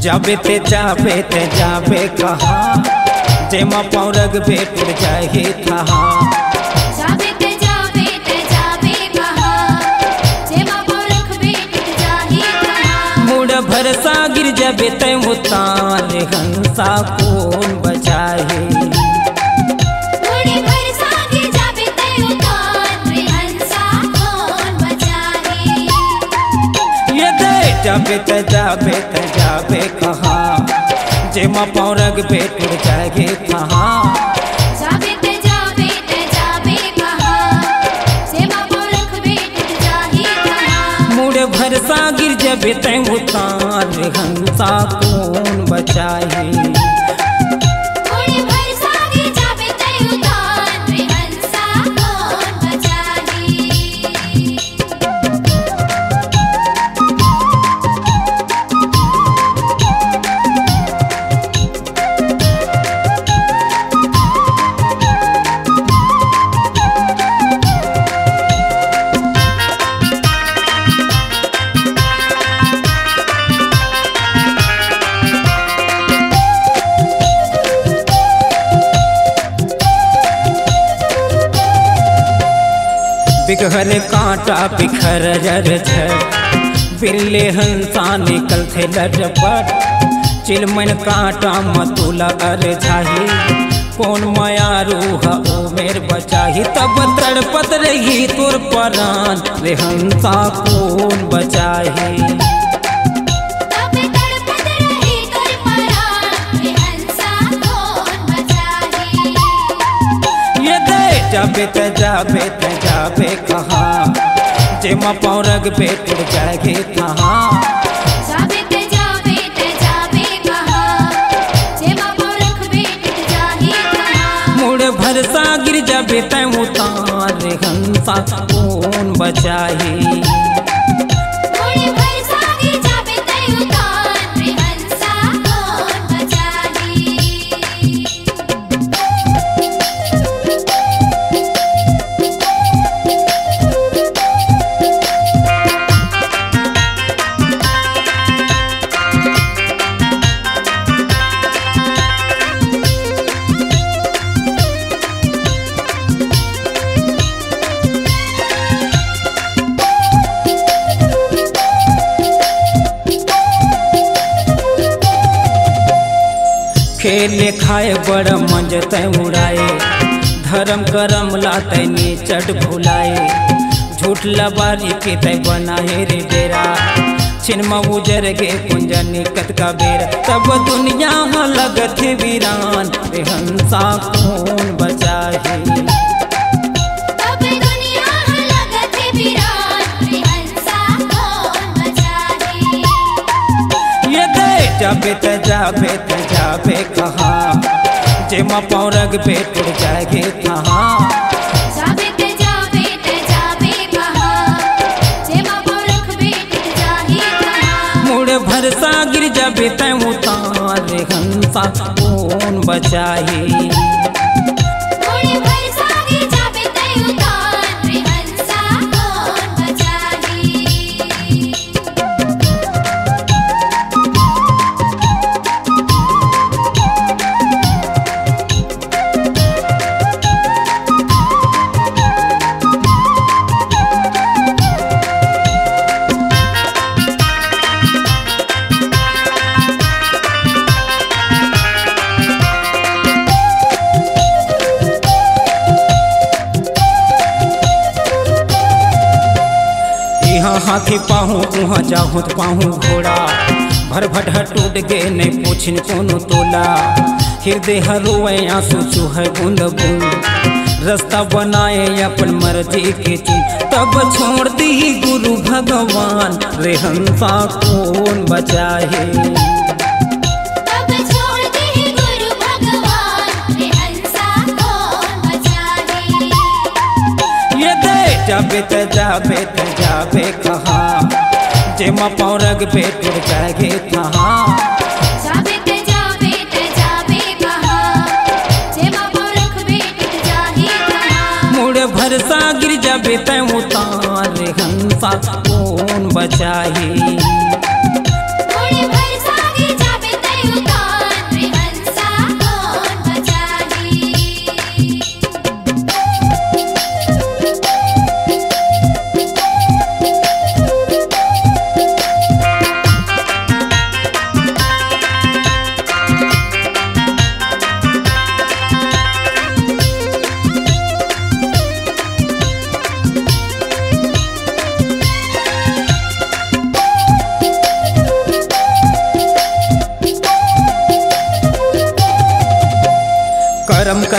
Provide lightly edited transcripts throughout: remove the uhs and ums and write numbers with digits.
जाबे ते जाबे कहाँ जेमा पौरग बेटुर जाही था जाबे ते जाबे कहाँ जेमा पौरग बेटुर जाही था। मुड़ भरसा गिर जाबे ते उतार हंसा कौन बचाहे। मुड़ भरसा गिर जाबे ते उतार हंसा कौन बचाहे। ये दे जाबे कहाँ जेमा पौरग बेटुर जागे कहाँ। जाबे ते जाबे कहाँ जेमा पौरग बेटुर जाही था। मुड़ भरसा गिर जाबे ते उतार हंसा कौन बचाहे। मुड़ भरसा गिर जाबे ते उतार हंसा कौन बचाहे। बिगहर कांटा बिखर झर बिल्ले हंसा निकल थे लटपट। चिलमन कांटा मतुला अर झाही कौन माया रूह ओ मेर बचाही। तब तड़पत रही तुर परान रे हंसा कौन बचाही। जाबे कहाँ जेमा पौरग बेटुर जागे कहाँ। जाबे ते जाबे कहाँ जेमा पौरग बेटुर जाही था। मुड़ भरसा गिर जाबे ते उतार हंसा कौन बचाही। मुड़ भरसा गिर जाबे ते उतार हंसा कौन बचाही। खेले खाए बड़ मंज तय उड़ाए धर्म करम लाते नीचट भुलाए। झूठ लबारी के तय बनाए रे डेरा छिनमा उजर गे कुंजनी कत का बेरा। तब दुनिया लगत वीरान रे हंसा कौन बचाहे। तब दुनिया लगत वीरान रे हंसा कौन बचाहे। ये दे जाबे कहाँ जेमा पौरग बेटुर जागे कहाँ। जाबे ते जाबे कहाँ जेमा पौरग बेटुर जाही था। मुड़ भरसा गिर जाबे ते उतार हंसा कौन बचाही। मुड़ भरसा गिर जाबे ते उतार हंसा कौन बचाही। यहाँ हाथी पाहूँ वहाँ जाहूँ पाहूँ घोड़ा भर भट टूट गे नहीं पूछन कोनो तोला। हृदय हरोए आंसू चूहे बूंद बूंद रास्ता बनाए अपन मर्जी के चुन। तब छोड़ दी गुरु भगवान रे हंसा कौन बचाहे। तब छोड़ दी गुरु भगवान रे हंसा कौन बचाहे। ये दे जाबे कहाँ जेमा पौरग बेटुर जागे कहाँ। जाबे ते जाबे कहाँ जेमा पौरग बेटुर जाही था। मुड़ भरसा गिर जाबे ते उतार हंसा कौन बचाही। मुड़ भरसा गिर जाबे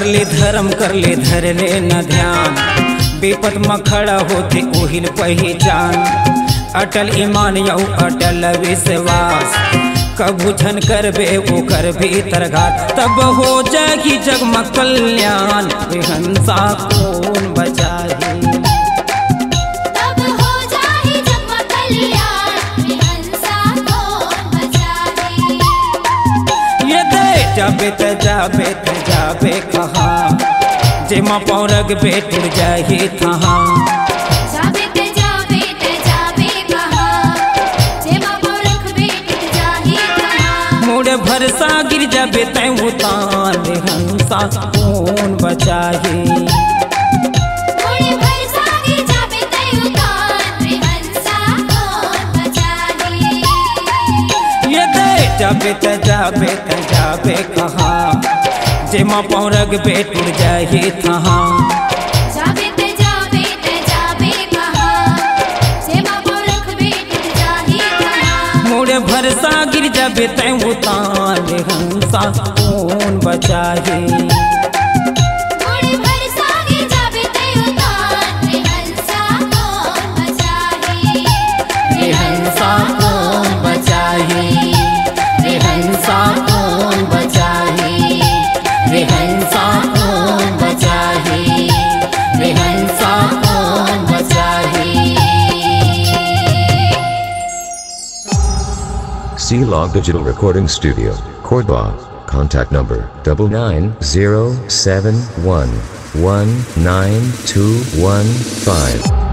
कर ले धर्म कर ले धर ले न ध्यान, विपत में खड़ा होते ओहिल पहचान। अटल ईमान यौ अटल विश्वास, कभू छन करबे वो कर भीतर घात, तब हो जाएगी जग में कल्याण। हंसा कौन बचाही, जाबे त जाबे कहाँ, जेमा पौरग बेटुर जाही तहाँ। जाबे त जाबे कहाँ, जेमा पौरग बेटुर जाही तहाँ। मोड़े भरसा गिर जाबे तै उतार, हंसा कौन बचाही। मोड़े भरसा गिर जाबे तै उतार, हंसा कौन बचाही। ये दे जाबे त जाबे कहाँ, जेमा पौरग बेटुर जाही तहाँ। जाबे त जाबे कहाँ, जेमा पौरग बेटुर जाही तहाँ। मोड़े भरसा गिर जाबे तै उतार, हंसा कौन बचाही। मोड़े भरसा गिर जाबे तै उतार, हंसा कौन बचाही। हंसा कौन बचाही, हंसा कौन बचाही, हंसा कौन बचाही, हंसा कौन बचाही। C-Log Digital Recording Studio, Cordoba. Contact number 99071192115.